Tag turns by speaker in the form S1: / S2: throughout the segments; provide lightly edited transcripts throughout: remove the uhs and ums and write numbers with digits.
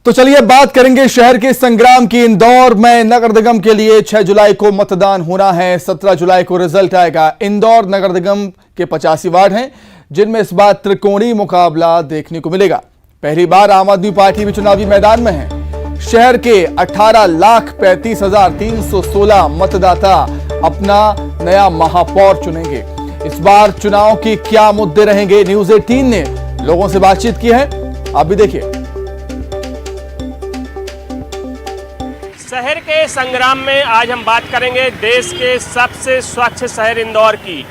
S1: तो चलिए बात करेंगे शहर के संग्राम की। इंदौर में नगर निगम के लिए 6 जुलाई को मतदान होना है। 17 जुलाई को रिजल्ट आएगा। इंदौर नगर निगम के 85 वार्ड हैं, जिनमें इस बार त्रिकोणीय मुकाबला देखने को मिलेगा। पहली बार आम आदमी पार्टी भी चुनावी मैदान में है। शहर के 18,35,316 मतदाता अपना नया महापौर चुनेंगे। इस बार चुनाव के क्या मुद्दे रहेंगे, न्यूज़ 18 ने लोगों से बातचीत की है। आप भी देखिए।
S2: शहर के संग्राम में आज हम बात करेंगे देश के सबसे स्वच्छ शहर इंदौर की।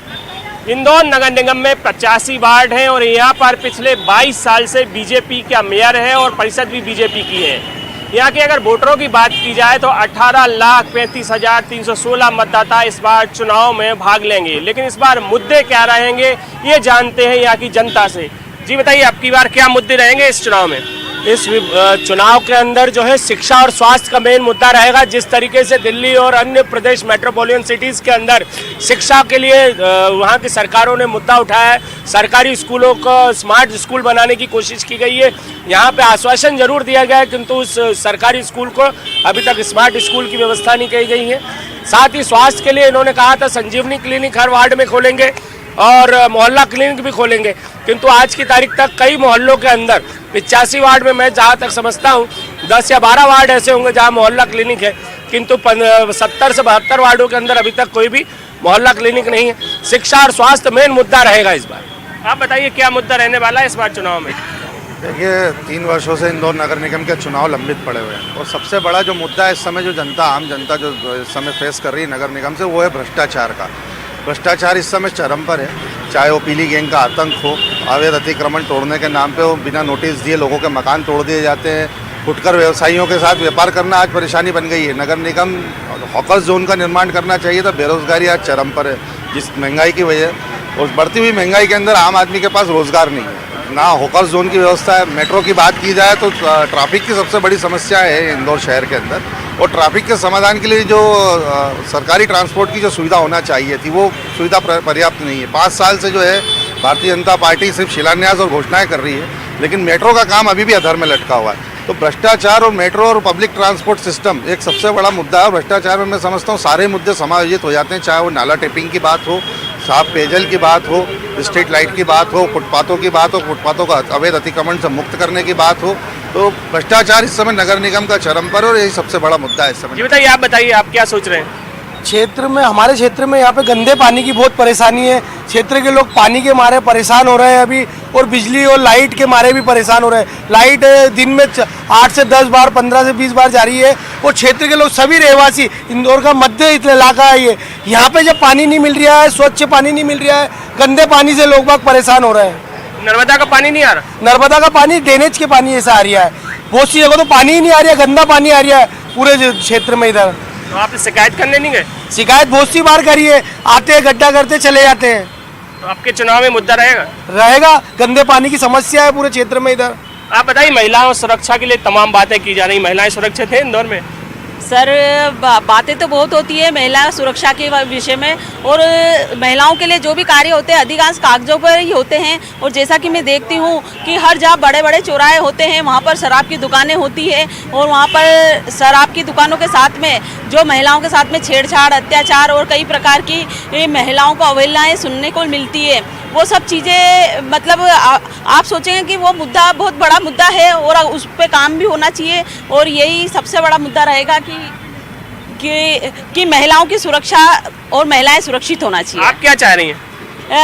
S2: इंदौर नगर निगम में 85 वार्ड हैं और यहाँ पर पिछले 22 साल से बीजेपी का मेयर है और परिषद भी बीजेपी की है। यहाँ के अगर वोटरों की बात की जाए तो 18,35,316 मतदाता इस बार चुनाव में भाग लेंगे। लेकिन इस बार मुद्दे क्या रहेंगे ये जानते हैं यहाँ की जनता से। जी बताइए, आपकी बार क्या मुद्दे रहेंगे इस चुनाव में?
S3: इस चुनाव के अंदर जो है शिक्षा और स्वास्थ्य का मेन मुद्दा रहेगा। जिस तरीके से दिल्ली और अन्य प्रदेश मेट्रोपॉलिटन सिटीज़ के अंदर शिक्षा के लिए वहाँ की सरकारों ने मुद्दा उठाया है। सरकारी स्कूलों को स्मार्ट स्कूल बनाने की कोशिश की गई है। यहाँ पे आश्वासन जरूर दिया गया है, किंतु उस सरकारी स्कूल को अभी तक स्मार्ट स्कूल की व्यवस्था नहीं की गई है। साथ ही स्वास्थ्य के लिए इन्होंने कहा था संजीवनी क्लिनिक हर वार्ड में खोलेंगे और मोहल्ला क्लिनिक भी खोलेंगे, किंतु आज की तारीख तक कई मोहल्लों के अंदर 85 वार्ड में मैं जहाँ तक समझता हूँ 10 या 12 वार्ड ऐसे होंगे जहाँ मोहल्ला क्लिनिक है, किंतु 70 से 72 वार्डों के अंदर अभी तक कोई भी मोहल्ला क्लिनिक नहीं है। शिक्षा और स्वास्थ्य मेन मुद्दा रहेगा इस बार।
S2: आप बताइए क्या मुद्दा रहने वाला है इस बार चुनाव में?
S4: देखिए, 3 वर्षों से इंदौर नगर निगम के चुनाव लंबित पड़े हुए हैं और सबसे बड़ा जो मुद्दा है इस समय जो आम जनता जो इस समय फेस कर रही है नगर निगम से, वो है भ्रष्टाचार का। भ्रष्टाचार इस समय चरम पर है। चाहे वो पीली गैंग का आतंक हो, अवैध अतिक्रमण तोड़ने के नाम पे वो बिना नोटिस दिए लोगों के मकान तोड़ दिए जाते हैं। फुटकर व्यवसायियों के साथ व्यापार करना आज परेशानी बन गई है। नगर निगम हॉकर्स जोन का निर्माण करना चाहिए था। बेरोजगारी आज चरम पर है जिस महंगाई की वजह, और बढ़ती हुई महंगाई के अंदर आम आदमी के पास रोजगार नहीं है, ना हॉकर्स जोन की व्यवस्था है। मेट्रो की बात की जाए तो ट्रैफिक की सबसे बड़ी समस्या है इंदौर शहर के अंदर, और ट्रैफिक के समाधान के लिए जो सरकारी ट्रांसपोर्ट की जो सुविधा होना चाहिए थी वो सुविधा पर्याप्त नहीं है। 5 साल से जो है भारतीय जनता पार्टी सिर्फ शिलान्यास और घोषणाएं कर रही है, लेकिन मेट्रो का काम अभी भी अधर में लटका हुआ है। तो भ्रष्टाचार और मेट्रो और पब्लिक ट्रांसपोर्ट सिस्टम एक सबसे बड़ा मुद्दा है। भ्रष्टाचार में मैं समझता हूँ सारे मुद्दे समायोजित हो जाते हैं, चाहे वो नाला टेपिंग की बात हो, साफ पेयजल की बात हो, स्ट्रीट लाइट की बात हो, फुटपाथों की बात हो, फुटपाथों का अवैध अतिक्रमण से मुक्त करने की बात हो। तो भ्रष्टाचार इस समय नगर निगम का चरम पर और यही सबसे बड़ा मुद्दा है इस समय।
S2: जी बताइए, आप बताइए आप क्या सोच रहे हैं?
S5: क्षेत्र में, हमारे क्षेत्र में यहाँ पे गंदे पानी की बहुत परेशानी है। क्षेत्र के लोग पानी के मारे परेशान हो रहे हैं अभी, और बिजली और लाइट के मारे भी परेशान हो रहे हैं। लाइट दिन में 8 से 10 बार, 15 से 20 बार जा रही है, और क्षेत्र के लोग सभी रहवासी, इंदौर का मध्य इलाका है ये, यहाँ पे जब पानी नहीं मिल रहा है, स्वच्छ पानी नहीं मिल रहा है, गंदे पानी से लोग बाग परेशान हो रहे हैं।
S2: नर्मदा का पानी नहीं आ रहा?
S5: नर्मदा का पानी ड्रेनेज के पानी ऐसा आ रहा है। बहुत सी जगह तो पानी ही नहीं आ रहा है, गंदा पानी आ रहा है पूरे क्षेत्र में इधर।
S2: तो आप शिकायत करने नहीं गए?
S5: शिकायत बहुत सी बार करी है, आते हैं गड्ढा करते चले जाते हैं।
S2: तो आपके चुनाव में मुद्दा
S5: रहेगा गंदे पानी की समस्या है पूरे क्षेत्र में इधर।
S2: आप बताइए, महिलाओं सुरक्षा के लिए तमाम बातें की जा रही, महिलाएं सुरक्षित हैं इंदौर में?
S6: सर बातें तो बहुत होती है महिला सुरक्षा के विषय में, और महिलाओं के लिए जो भी कार्य होते हैं अधिकांश कागजों पर ही होते हैं। और जैसा कि मैं देखती हूँ कि हर जगह बड़े बड़े चौराहे होते हैं, वहाँ पर शराब की दुकानें होती है, और वहाँ पर शराब की दुकानों के साथ में जो महिलाओं के साथ में छेड़छाड़, अत्याचार और कई प्रकार की महिलाओं को अवहेलनाएँ सुनने को मिलती है। वो सब चीज़ें मतलब आप सोचेंगे कि वो मुद्दा बहुत बड़ा मुद्दा है और उस पर काम भी होना चाहिए, और यही सबसे बड़ा मुद्दा रहेगा कि महिलाओं की सुरक्षा और महिलाएं सुरक्षित होना चाहिए।
S2: आप क्या चाह रही हैं?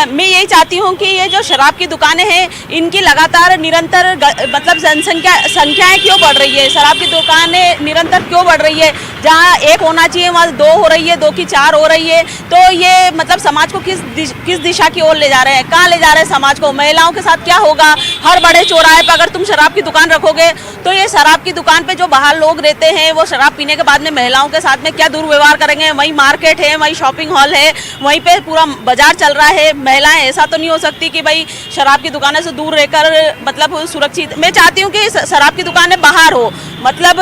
S6: मैं यही चाहती हूँ कि ये जो शराब की दुकानें हैं इनकी लगातार निरंतर मतलब संख्याएं क्यों बढ़ रही है, शराब की दुकानें निरंतर क्यों बढ़ रही है? जहाँ 1 होना चाहिए वहाँ 2 हो रही है, 2 की 4 हो रही है। तो ये मतलब समाज को किस दिशा की ओर ले जा रहे हैं, कहाँ ले जा रहे हैं समाज को? महिलाओं के साथ क्या होगा? हर बड़े चौराहे पर अगर तुम शराब की दुकान रखोगे तो ये शराब की दुकान पे जो बाहर लोग रहते हैं वो शराब पीने के बाद में महिलाओं के साथ में क्या दुर्व्यवहार करेंगे? वहीं मार्केट है, वहीं शॉपिंग हॉल है, वहीं पे पूरा बाजार चल रहा है। महिलाएं ऐसा तो नहीं हो सकती कि भाई शराब की दुकानों से दूर रहकर मतलब सुरक्षित। मैं चाहती हूँ कि शराब की दुकानें बाहर हो, मतलब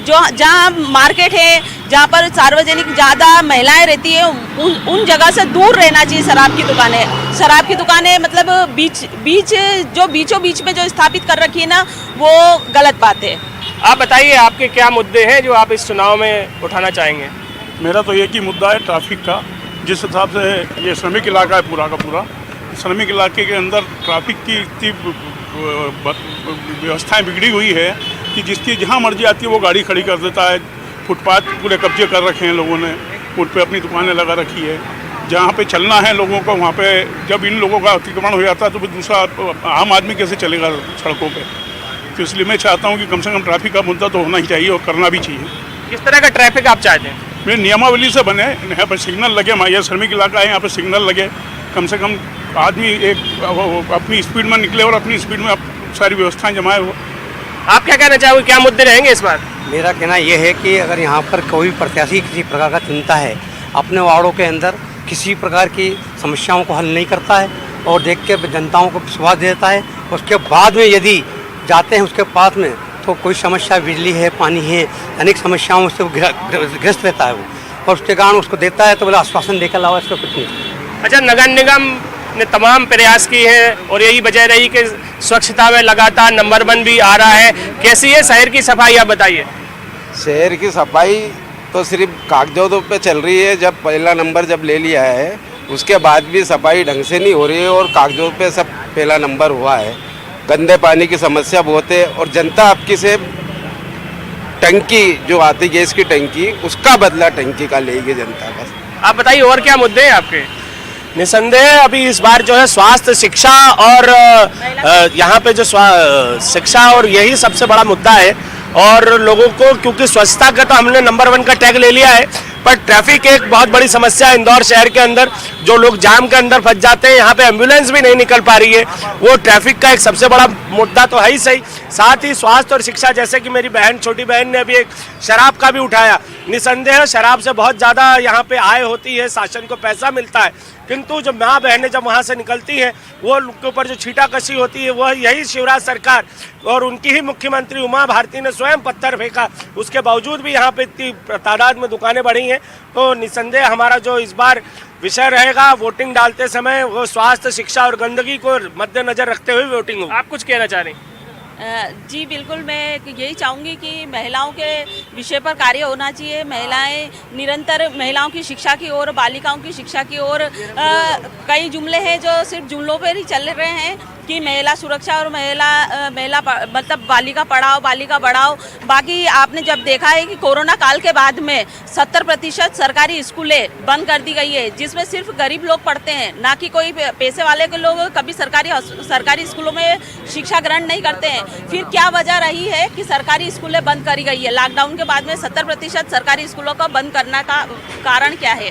S6: जो जहाँ मार्केट है, जहाँ पर सार्वजनिक ज़्यादा महिलाएं रहती है, उन जगह से दूर रहना चाहिए शराब की दुकानें। शराब की दुकानें मतलब बीचों बीच में जो स्थापित कर रखी है ना, वो गलत बात है।
S2: आप बताइए आपके क्या मुद्दे हैं जो आप इस चुनाव में उठाना चाहेंगे?
S7: मेरा तो एक ही मुद्दा है ट्रैफिक का। जिस हिसाब से ये श्रमिक इलाका है पूरा का पूरा, श्रमिक इलाके के अंदर ट्रैफिक की इतनी व्यवस्थाएं बिगड़ी हुई है कि जिसकी जहां मर्जी आती है वो गाड़ी खड़ी कर देता है। फुटपाथ पूरे कब्जे कर रखे हैं लोगों ने, उन पे अपनी दुकानें लगा रखी है। जहाँ पे चलना है लोगों को, वहाँ पे जब इन लोगों का अतिक्रमण हो जाता है तो फिर दूसरा आम आदमी कैसे चलेगा सड़कों पे। तो इसलिए मैं चाहता हूँ कि कम से कम ट्रैफिक का मुद्दा तो होना ही चाहिए और करना भी चाहिए।
S2: किस तरह का ट्रैफिक आप चाहते हैं?
S7: मैं नियमावली से बने, यहाँ पर सिग्नल लगे, यह श्रमिक इलाका है, यहाँ पे सिग्नल लगे, कम से कम आदमी एक अपनी स्पीड में निकले और अपनी स्पीड में सारी व्यवस्थाएं जमाए हो।
S2: आप क्या कहना चाहोगे, क्या मुद्दे रहेंगे इस बार?
S8: मेरा कहना यह है कि अगर यहाँ पर कोई प्रत्याशी किसी प्रकार का चुनता है, अपने वार्डों के अंदर किसी प्रकार की समस्याओं को हल नहीं करता है और देख के जनताओं को विश्वास देता है, उसके बाद में यदि जाते हैं उसके पास में तो कोई समस्या, बिजली है, पानी है, अनेक समस्याओं से ग्रस्त रहता है वो, और उसके कारण उसको देता है तो बोला आश्वासन देकर अलावा इसका कुछ नहीं।
S2: अच्छा, नगर निगम ने तमाम प्रयास किए हैं और यही वजह रही कि स्वच्छता में लगातार नंबर 1 भी आ रहा है। कैसी है शहर की सफाई, आप बताइए।
S9: शहर की सफाई तो सिर्फ कागजों पे चल रही है। जब पहला नंबर जब ले लिया है उसके बाद भी सफाई ढंग से नहीं हो रही है और कागजों पे सब पहला नंबर हुआ है। गंदे पानी की समस्या बहुत है और जनता आपकी से टंकी जो आती गैस की टंकी, उसका बदला टंकी का लेगी जनता बस।
S2: आप बताइए और क्या मुद्दे हैं आपके?
S3: निसंदेह अभी इस बार जो है स्वास्थ्य, शिक्षा और यहाँ पे जो शिक्षा और यही सबसे बड़ा मुद्दा है। और लोगों को, क्योंकि स्वच्छता का तो हमने नंबर 1 का टैग ले लिया है, पर ट्रैफिक एक बहुत बड़ी समस्या है इंदौर शहर के अंदर। जो लोग जाम के अंदर फंस जाते हैं, यहाँ पे एम्बुलेंस भी नहीं निकल पा रही है, वो ट्रैफिक का एक सबसे बड़ा मुद्दा तो है ही सही। साथ ही स्वास्थ्य और शिक्षा, जैसे कि मेरी बहन, छोटी बहन ने अभी एक शराब का भी उठाया। निसंदेह शराब से बहुत ज़्यादा यहाँ पे आय होती है, शासन को पैसा मिलता है, किंतु जो माँ बहनें जब वहाँ से निकलती हैं, वो उनके ऊपर जो छीटाकशी होती है, वह यही शिवराज सरकार और उनकी ही मुख्यमंत्री उमा भारती ने स्वयं पत्थर फेंका। उसके बावजूद भी यहाँ पे इतनी तादाद में दुकानें बढ़ी हैं। तो निसंदेह हमारा जो इस बार विषय रहेगा वोटिंग डालते समय, वो स्वास्थ्य, शिक्षा और गंदगी को मद्देनजर रखते हुए वोटिंग होगी।
S2: आप कुछ कहना चाह रहे हैं?
S6: जी बिल्कुल, मैं यही चाहूँगी कि महिलाओं के विषय पर कार्य होना चाहिए। महिलाएं निरंतर महिलाओं की शिक्षा की ओर, बालिकाओं की शिक्षा की ओर कई जुमले हैं जो सिर्फ जुमलों पर ही चल रहे हैं कि महिला सुरक्षा और महिला मतलब बालिका पढ़ाओ, बालिका बढ़ाओ। बाकी आपने जब देखा है कि कोरोना काल के बाद में 70% सरकारी स्कूलें बंद कर दी गई है, जिसमें सिर्फ गरीब लोग पढ़ते हैं, ना कि कोई पैसे वाले के लोग कभी सरकारी स्कूलों में शिक्षा ग्रहण नहीं करते हैं। फिर क्या वजह रही है कि सरकारी स्कूलें बंद करी गई है? लॉकडाउन के बाद में 70% सरकारी स्कूलों का बंद करने का कारण क्या है?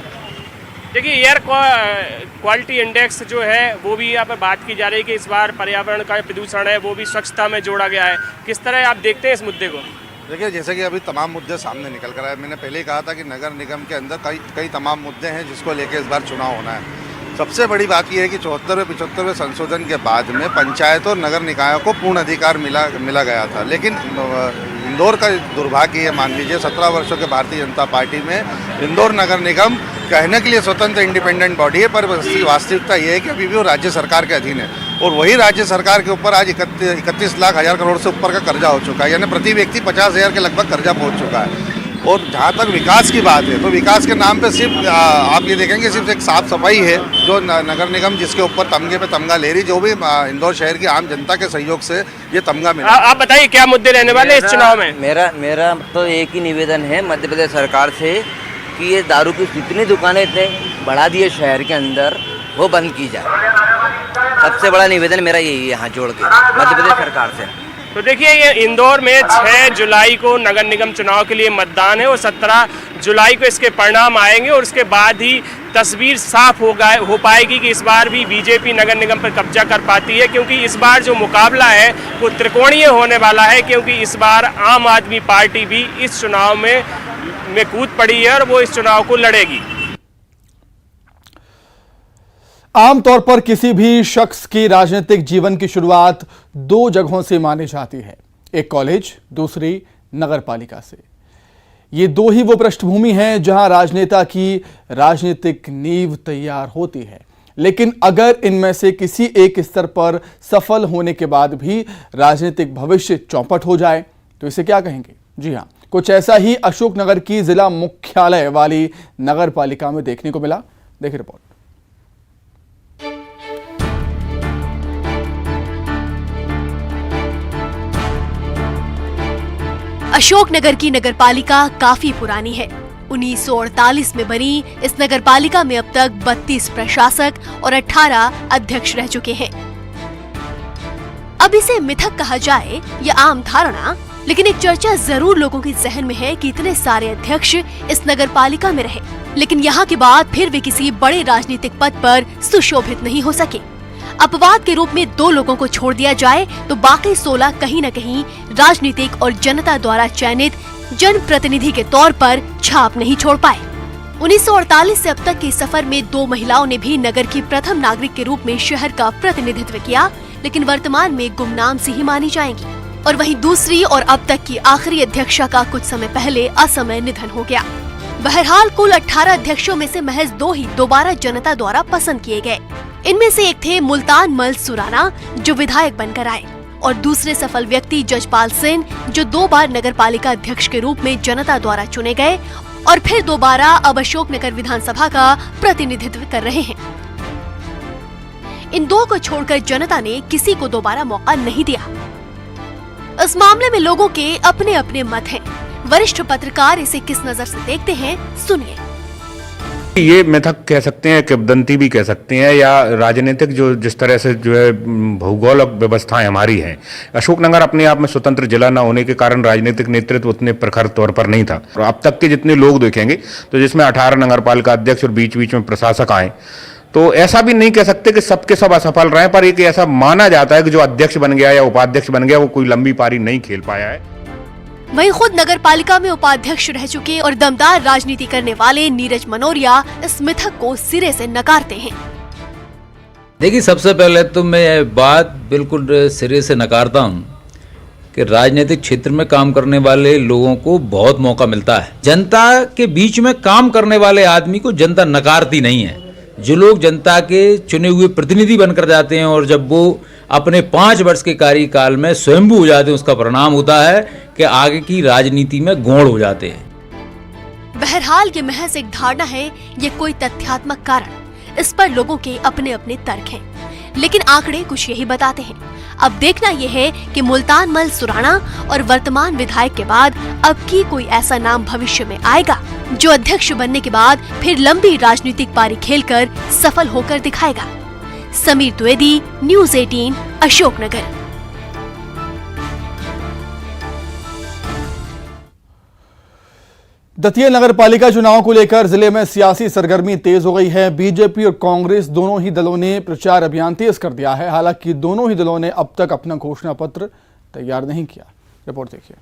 S2: देखिए, एयर क्वालिटी इंडेक्स जो है वो भी यहाँ पर बात की जा रही है कि इस बार पर्यावरण का प्रदूषण है वो भी स्वच्छता में जोड़ा गया है। किस तरह आप देखते हैं इस मुद्दे को?
S4: देखिए, जैसे कि अभी तमाम मुद्दे सामने निकल कर आए, मैंने पहले ही कहा था कि नगर निगम के अंदर कई तमाम मुद्दे हैं जिसको लेकर इस बार चुनाव होना है। सबसे बड़ी बात यह है कि 74वें-75वें संशोधन के बाद में पंचायत और नगर निकायों को पूर्ण अधिकार मिला गया था। लेकिन इंदौर का दुर्भाग्य है, मान लीजिए 17 वर्षों के भारतीय जनता पार्टी में इंदौर नगर निगम कहने के लिए स्वतंत्र इंडिपेंडेंट बॉडी है, पर वास्तविकता ये है कि अभी भी वो राज्य सरकार के अधीन है। और वही राज्य सरकार के ऊपर आज 31 लाख हजार करोड़ से ऊपर का कर्जा हो चुका है, यानी प्रति व्यक्ति 50,000 के लगभग कर्जा पहुंच चुका है। और जहाँ तक विकास की बात है, तो विकास के नाम पे सिर्फ आप ये देखेंगे सिर्फ एक साफ सफाई है जो नगर निगम जिसके ऊपर तमगे पे तमगा ले रही, जो भी इंदौर शहर की आम जनता के सहयोग से ये तमगा मिला।
S2: आप बताइए क्या मुद्दे रहने वाले इस चुनाव में?
S10: मेरा तो एक ही निवेदन है मध्य प्रदेश सरकार से कि ये दारू की जितनी दुकानें इतने बढ़ा दिए शहर के अंदर, वो बंद की जाए। सबसे बड़ा निवेदन मेरा यही है यहाँ जोड़ के मध्य प्रदेश सरकार से।
S2: तो देखिए, ये इंदौर में 6 जुलाई को नगर निगम चुनाव के लिए मतदान है और 17 जुलाई को इसके परिणाम आएंगे और उसके बाद ही तस्वीर साफ हो पाएगी कि इस बार भी बीजेपी नगर निगम पर कब्जा कर पाती है, क्योंकि इस बार जो मुकाबला है वो त्रिकोणीय होने वाला है, क्योंकि इस बार आम आदमी पार्टी भी इस चुनाव में कूद पड़ी है और वो इस चुनाव को लड़ेगी।
S1: आमतौर पर किसी भी शख्स की राजनीतिक जीवन की शुरुआत 2 जगहों से मानी जाती है, एक कॉलेज, दूसरी नगर पालिका से। ये 2 ही वो पृष्ठभूमि हैं जहां राजनेता की राजनीतिक नींव तैयार होती है। लेकिन अगर इनमें से किसी एक स्तर पर सफल होने के बाद भी राजनीतिक भविष्य चौपट हो जाए तो इसे क्या कहेंगे? जी हाँ, कुछ ऐसा ही अशोकनगर की जिला मुख्यालय वाली नगर पालिका में देखने को मिला। देखिए रिपोर्ट।
S11: अशोकनगर की नगरपालिका काफी पुरानी है। 1948 में बनी इस नगरपालिका में अब तक 32 प्रशासक और 18 अध्यक्ष रह चुके हैं। अब इसे मिथक कहा जाए या आम धारणा, लेकिन एक चर्चा जरूर लोगों के जहन में है कि इतने सारे अध्यक्ष इस नगरपालिका में रहे, लेकिन यहाँ के बाद फिर वे किसी बड़े राजनीतिक पद पर सुशोभित नहीं हो सके। अपवाद के रूप में 2 लोगों को छोड़ दिया जाए तो बाकी 16 कहीं न कहीं राजनीतिक और जनता द्वारा चयनित जनप्रतिनिधि के तौर पर छाप नहीं छोड़ पाए। 1948 से अब तक के सफर में 2 महिलाओं ने भी नगर की प्रथम नागरिक के रूप में शहर का प्रतिनिधित्व किया, लेकिन वर्तमान में गुमनाम सी ही मानी जाएंगी। और वहीं दूसरी और अब तक की आखिरी अध्यक्षा का कुछ समय पहले असमय निधन हो गया। बहरहाल कुल 18 अध्यक्षों में से महज 2 ही दोबारा जनता द्वारा पसंद किए गए। इनमें से एक थे मुल्तान मल सुराना, जो विधायक बनकर आए, और दूसरे सफल व्यक्ति जजपाल सिंह, जो 2 बार नगरपालिका अध्यक्ष के रूप में जनता द्वारा चुने गए और फिर दोबारा अब अशोकनगर विधानसभा का प्रतिनिधित्व कर रहे हैं। इन 2 को छोड़कर जनता ने किसी को दोबारा मौका नहीं दिया। इस मामले में लोगों के अपने अपने मत हैं। वरिष्ठ पत्रकार इसे किस नजर से देखते हैं, सुनिए।
S12: ये मिथक कह सकते हैं, किंवदंती भी कह सकते हैं, या राजनीतिक जो जिस तरह से जो है भौगोलिक व्यवस्थाएं हमारी हैं। अशोकनगर अपने आप में स्वतंत्र जिला न होने के कारण राजनीतिक नेतृत्व उतने प्रखर तौर पर नहीं था। और अब तक के जितने लोग देखेंगे तो जिसमें 18 नगरपालिका अध्यक्ष और बीच बीच में प्रशासक आए, तो ऐसा भी नहीं कह सकते कि सबके सब असफल रहे, पर एक ऐसा माना जाता है कि जो अध्यक्ष बन गया या उपाध्यक्ष बन गया वो कोई लंबी पारी नहीं खेल पाया है।
S11: वहीं खुद नगरपालिका में उपाध्यक्ष रह चुके और दमदार राजनीति करने वाले नीरज मनोरिया इस मिथक को सिरे से नकारते हैं।
S13: देखिए, सबसे पहले तो मैं ये बात बिल्कुल सिरे से नकारता हूँ कि राजनीतिक क्षेत्र में काम करने वाले लोगों को बहुत मौका मिलता है। जनता के बीच में काम करने वाले आदमी को जनता नकारती नहीं है। जो लोग जनता के चुने हुए प्रतिनिधि बनकर जाते हैं और जब वो अपने 5 वर्ष के कार्यकाल में स्वयंभू हो जाते हैं, उसका परिणाम होता है कि आगे की राजनीति में गौण हो जाते हैं।
S11: बहरहाल ये महज एक धारणा है, ये कोई तथ्यात्मक कारण, इस पर लोगों के अपने अपने तर्क हैं, लेकिन आंकड़े कुछ यही बताते हैं। अब देखना यह है कि मुल्तान मल सुराना और वर्तमान विधायक के बाद अब की कोई ऐसा नाम भविष्य में आएगा जो अध्यक्ष बनने के बाद फिर लंबी राजनीतिक पारी खेलकर सफल होकर दिखाएगा। समीर द्विवेदी, न्यूज़ 18, अशोकनगर।
S1: दतिया नगर पालिका चुनाव को लेकर जिले में सियासी सरगर्मी तेज हो गई है। बीजेपी और कांग्रेस दोनों ही दलों ने प्रचार अभियान तेज कर दिया है। हालांकि दोनों ही दलों ने अब तक अपना घोषणा पत्र तैयार नहीं किया। रिपोर्ट देखिए।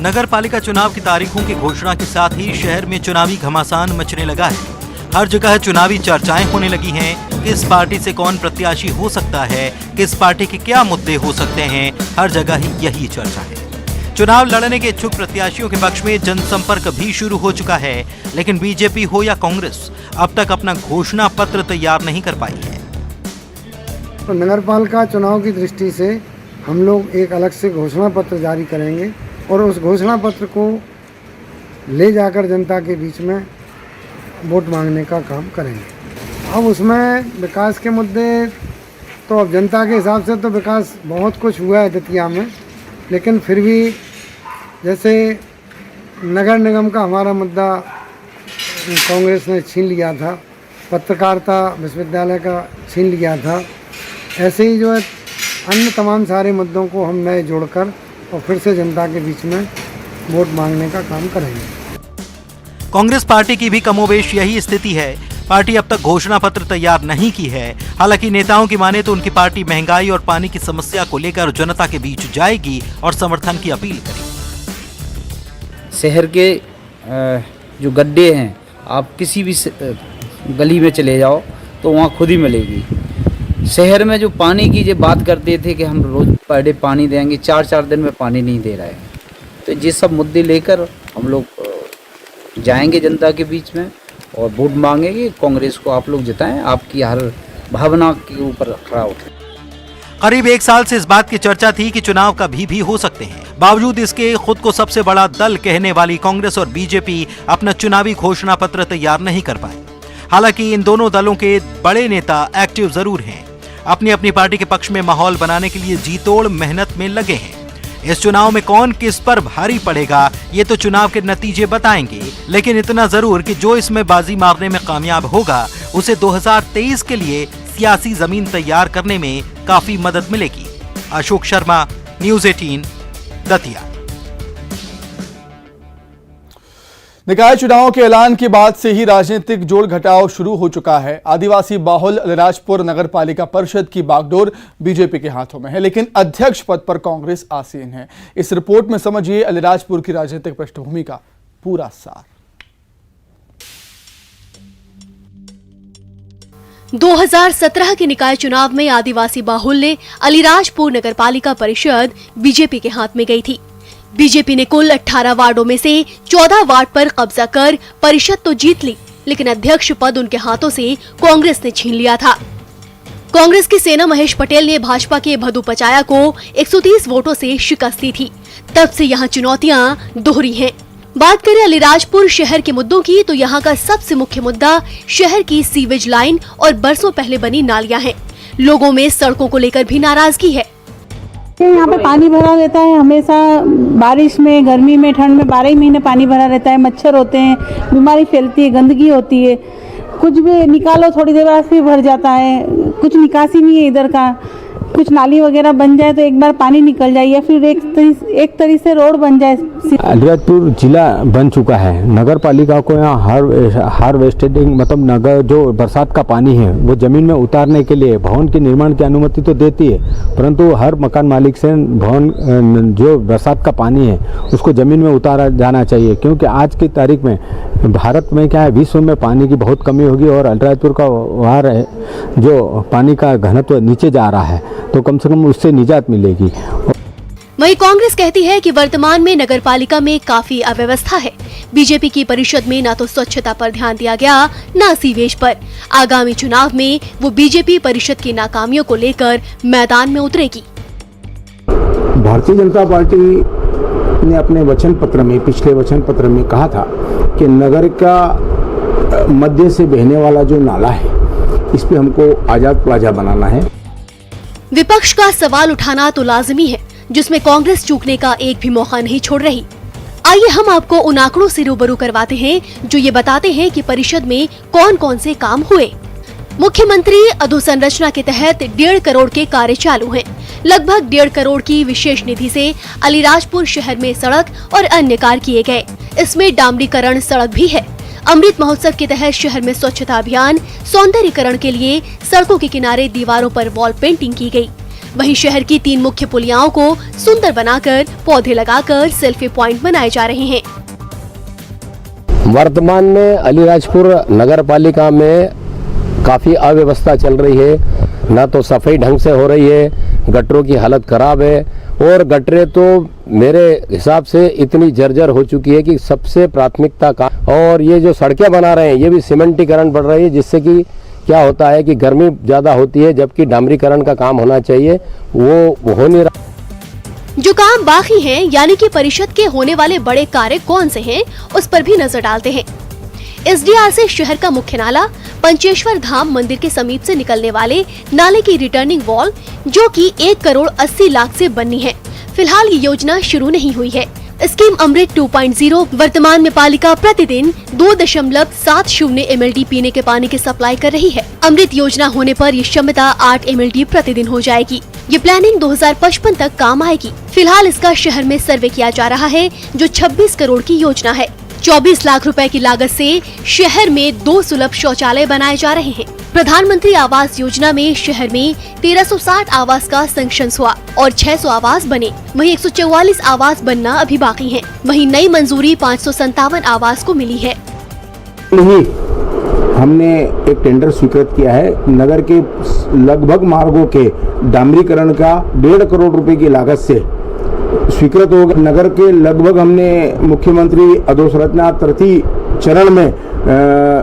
S14: नगर पालिका चुनाव की तारीखों की घोषणा के साथ ही शहर में चुनावी घमासान मचने लगा है। हर जगह चुनावी चर्चाएं होने लगी हैं। किस पार्टी से कौन प्रत्याशी हो सकता है, किस पार्टी के क्या मुद्दे हो सकते हैं, हर जगह ही यही चर्चा है। चुनाव लड़ने के इच्छुक प्रत्याशियों के पक्ष में जनसंपर्क भी शुरू हो चुका है, लेकिन बीजेपी हो या कांग्रेस अब तक अपना घोषणा पत्र तैयार नहीं कर पाई है।
S5: तो नगर पालिका चुनाव की दृष्टि से हम लोग एक अलग से घोषणा पत्र जारी करेंगे और उस घोषणा पत्र को ले जाकर जनता के बीच में वोट मांगने का काम करेंगे। अब उसमें विकास के मुद्दे तो अब जनता के हिसाब से तो विकास बहुत कुछ हुआ है दतिया में, लेकिन फिर भी जैसे नगर निगम का हमारा मुद्दा कांग्रेस ने छीन लिया था, पत्रकारिता विश्वविद्यालय का छीन लिया था, ऐसे ही जो है अन्य तमाम सारे मुद्दों को हम नए जोड़कर और फिर से जनता के बीच में वोट मांगने का काम करेंगे।
S14: कांग्रेस पार्टी की भी कमोबेश यही स्थिति है। पार्टी अब तक घोषणा पत्र तैयार नहीं की है। हालांकि नेताओं की माने तो उनकी पार्टी महंगाई और पानी की समस्या को लेकर जनता के बीच जाएगी और समर्थन की अपील करेगी।
S15: शहर के जो गड्ढे हैं, आप किसी भी गली में चले जाओ तो वहाँ खुद ही मिलेगी। शहर में जो पानी की जो बात करते थे कि हम रोज पर डे पानी देंगे, 4-4 दिन में पानी नहीं दे रहा है। तो ये सब मुद्दे लेकर हम लोग जाएंगे जनता के बीच में और वोट मांगेंगे। कांग्रेस को आप लोग जिताएं, आपकी हर भावना के ऊपर खड़ा उठे।
S14: करीब 1 साल से इस बात की चर्चा थी कि चुनाव कभी भी हो सकते हैं। बावजूद इसके खुद को सबसे बड़ा दल कहने वाली कांग्रेस और बीजेपी अपना चुनावी घोषणा पत्र तैयार नहीं कर पाए। हालांकि इन दोनों दलों के बड़े नेता एक्टिव जरूर हैं, अपनी अपनी पार्टी के पक्ष में माहौल बनाने के लिए जीतोड़ मेहनत में लगे हैं। इस चुनाव में कौन किस पर भारी पड़ेगा ये तो चुनाव के नतीजे बताएंगे, लेकिन इतना जरूर कि जो इसमें बाजी मारने में कामयाब होगा उसे 2023 के लिए सियासी जमीन तैयार करने में काफी मदद मिलेगी। अशोक शर्मा, न्यूज़ 18, दतिया।
S1: निकाय चुनाव के ऐलान के बाद से ही राजनीतिक जोड़ घटाव शुरू हो चुका है। आदिवासी बाहुल अलीराजपुर नगर पालिका परिषद की बागडोर बीजेपी के हाथों में है, लेकिन अध्यक्ष पद पर कांग्रेस आसीन है। इस रिपोर्ट में समझिए अलीराजपुर की राजनीतिक पृष्ठभूमि का पूरा सार।
S11: 2017 के निकाय चुनाव में आदिवासी बाहुल्य अलीराजपुर नगर पालिका परिषद बीजेपी के हाथ में गई थी। बीजेपी ने कुल 18 वार्डों में से 14 वार्ड पर कब्जा कर परिषद तो जीत ली, लेकिन अध्यक्ष पद उनके हाथों से कांग्रेस ने छीन लिया था। कांग्रेस की सेना महेश पटेल ने भाजपा के भदू पचाया को 130 वोटों से शिकस्त दी थी। तब से यहाँ चुनौतियाँ दोहरी हैं। बात करें अलीराजपुर शहर के मुद्दों की, तो यहाँ का सबसे मुख्य मुद्दा शहर की सीवेज लाइन और बरसों पहले बनी नालियाँ हैं। लोगों में सड़कों को लेकर भी नाराजगी है।
S16: यहाँ पे पानी भरा रहता है हमेशा, बारिश में, गर्मी में, ठंड में 12 महीने पानी भरा रहता है। मच्छर होते हैं, बीमारी फैलती है, गंदगी होती है। कुछ भी निकालो थोड़ी देर बाद फिर भर जाता है। कुछ निकासी नहीं है इधर का। कुछ नाली वगैरह बन जाए तो एक बार पानी निकल जाए या फिर एक तरीके से रोड बन जाए।
S17: अलीराजपुर जिला बन चुका है। नगर पालिका को यहाँ हार्वेस्टिंग मतलब नगर जो बरसात का पानी है वो जमीन में उतारने के लिए भवन के निर्माण की अनुमति तो देती है, परंतु हर मकान मालिक से भवन जो बरसात का पानी है उसको जमीन में उतारा जाना चाहिए, क्योंकि आज की तारीख में भारत में क्या है, विश्व में पानी की बहुत कमी होगी और अलीराजपुर का वहाँ जो पानी का घनत्व नीचे जा रहा है तो कम से कम उससे निजात मिलेगी।
S11: वहीं कांग्रेस कहती है कि वर्तमान में नगर पालिका में काफी अव्यवस्था है। बीजेपी की परिषद में न तो स्वच्छता पर ध्यान दिया गया, न सीवेज पर। आगामी चुनाव में वो बीजेपी परिषद की नाकामियों को लेकर मैदान में उतरेगी।
S17: भारतीय जनता पार्टी ने अपने वचन पत्र में, पिछले वचन पत्र में कहा था कि नगर का मध्य से बहने वाला जो नाला है इस पे हमको आजाद प्लाजा बनाना है।
S11: विपक्ष का सवाल उठाना तो लाजिमी है, जिसमें कांग्रेस चूकने का एक भी मौका नहीं छोड़ रही। आइए हम आपको उन आंकड़ों से रूबरू करवाते हैं जो ये बताते हैं कि परिषद में कौन कौन से काम हुए। मुख्यमंत्री अधोसंरचना के तहत 1.5 करोड़ के कार्य चालू हैं। लगभग 1.5 करोड़ की विशेष निधि से अलीराजपुर शहर में सड़क और अन्य कार्य किए गए। इसमें डामरीकरण सड़क भी है। अमृत महोत्सव के तहत शहर में स्वच्छता अभियान, सौंदर्यीकरण के लिए सड़कों के किनारे दीवारों पर वॉल पेंटिंग की गई। वहीं शहर की 3 मुख्य पुलियाओं को सुंदर बनाकर पौधे लगाकर सेल्फी पॉइंट बनाए जा रहे हैं।
S17: वर्तमान में अलीराजपुर नगर पालिका में काफ़ी अव्यवस्था चल रही है। ना तो सफाई ढंग से हो रही है, गटरों की हालत खराब है और गटरें तो मेरे हिसाब से इतनी जर्जर हो चुकी है कि सबसे प्राथमिकता का। और ये जो सड़कें बना रहे हैं ये भी सीमेंटीकरण बढ़ रही है, जिससे कि क्या होता है कि गर्मी ज़्यादा होती है, जबकि डामरीकरण का काम होना चाहिए वो हो नहीं रहा।
S11: जो काम बाकी हैं, यानी कि परिषद के होने वाले बड़े कार्य कौन से हैं, उस पर भी नजर डालते हैं। एसडीआर से शहर का मुख्य नाला, पंचेश्वर धाम मंदिर के समीप से निकलने वाले नाले की रिटर्निंग वॉल, जो कि 1 करोड़ 80 लाख से बननी है। फिलहाल ये योजना शुरू नहीं हुई है। स्कीम अमृत 2.0 वर्तमान में पालिका प्रतिदिन 2.70 MLD पीने के पानी की सप्लाई कर रही है। अमृत योजना होने पर ये क्षमता 8 MLD प्रतिदिन हो जाएगी। ये प्लानिंग 2055 तक काम आएगी। फिलहाल इसका शहर में सर्वे किया जा रहा है, जो 26 करोड़ की योजना है। 24 लाख रुपए की लागत से शहर में 2 सुलभ शौचालय बनाए जा रहे हैं। प्रधानमंत्री आवास योजना में शहर में 1360 आवास का सैंक्शन हुआ और 600 आवास बने। वहीं 144 आवास बनना अभी बाकी हैं। वहीं नई मंजूरी 557 आवास को मिली है।
S17: हमने एक टेंडर स्वीकृत किया है। नगर के लगभग मार्गों के डामरीकरण का 1.5 करोड़ रुपए की लागत से स्वीकृत होगा। नगर के लगभग हमने मुख्यमंत्री अधोसंरचना तृतीय चरण में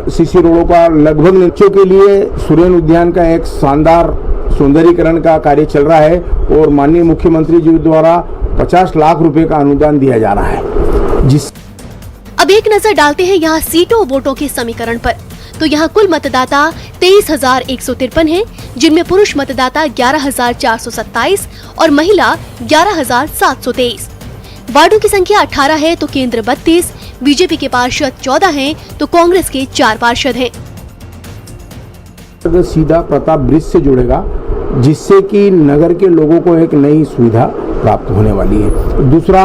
S17: सीसी रोडों का लगभग नीचों के लिए सुरेन उद्यान का एक शानदार
S18: सौंदर्यीकरण का कार्य चल रहा है और माननीय मुख्यमंत्री जी द्वारा 50 लाख रुपए का अनुदान दिया जा रहा है। जिस
S11: अब एक नजर डालते हैं यहाँ सीटों वोटों के समीकरण पर। तो यहाँ कुल मतदाता 23,153 हैं, जिनमें पुरुष मतदाता 11,427 और महिला 11,723। वार्डों की संख्या 18 है तो केंद्र 32, बीजेपी के पार्षद 14 हैं तो कांग्रेस के 4 पार्षद हैं।
S18: सीधा प्रताप ब्रिज से जुड़ेगा, जिससे कि नगर के लोगों को एक नई सुविधा प्राप्त होने वाली है। दूसरा